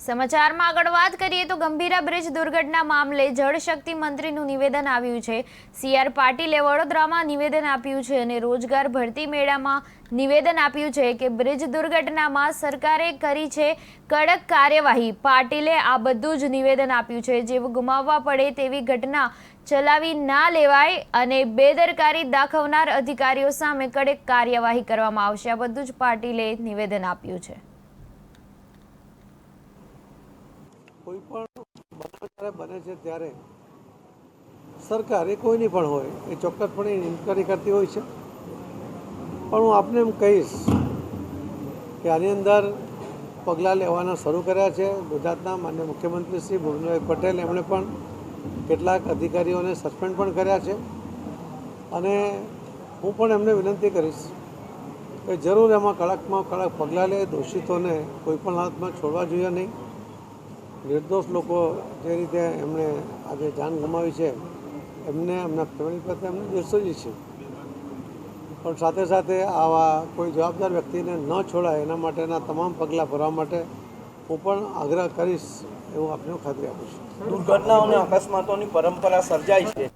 સમાચારમાં આગળ વાત કરીએ તો ગંભીરા બ્રિજ દુર્ઘટના મામલે જળશક્તિ મંત્રીનું નિવેદન આવ્યું છે। CR પાટીલે વડોદરામાં નિવેદન આપ્યું છે અને રોજગાર ભરતી મેળામાં નિવેદન આપ્યું છે કે બ્રિજ દુર્ઘટનામાં સરકારે કરી છે કડક કાર્યવાહી। પાટીલે આ બધું જ નિવેદન આપ્યું છે જેવું ગુમાવવા પડે તેવી ઘટના ચલાવી ના લેવાય અને બેદરકારી દાખવનાર અધિકારીઓ સામે કડક કાર્યવાહી કરવામાં આવશે। આ બધું જ પાટીલે નિવેદન આપ્યું છે। કોઈ પણ બનાવ બને છે ત્યારે સરકાર એ કોઈની પણ હોય એ ચોક્કસપણે ઇન્ક્વાયરી કરતી હોય છે, પણ હું આપને એમ કહીશ કે આની અંદર પગલાં લેવાના શરૂ કર્યા છે। ગુજરાતના માનનીય મુખ્યમંત્રી શ્રી ભૂપેન્દ્રભાઈ પટેલ એમણે પણ કેટલાક અધિકારીઓને સસ્પેન્ડ પણ કર્યા છે અને હું પણ એમને વિનંતી કરીશ કે જરૂર એમાં કડકમાં કડક પગલાં લે। દોષિતોને કોઈ પણ હાલતમાં છોડવા જોઈએ નહીં। નિર્દોષ લોકો જે રીતે એમણે આજે જાન ગુમાવી છે એમને એમના ફેમિલી પ્રત્યે એમને દિલસોજી છે, પણ સાથે સાથે આવા કોઈ જવાબદાર વ્યક્તિને ન છોડાય એના માટેના તમામ પગલાં ભરવા માટે હું પણ આગ્રહ કરીશ એવું આપને ખાતરી આપું છું। દુર્ઘટનાઓ અને અકસ્માતોની પરંપરા સર્જાય છે,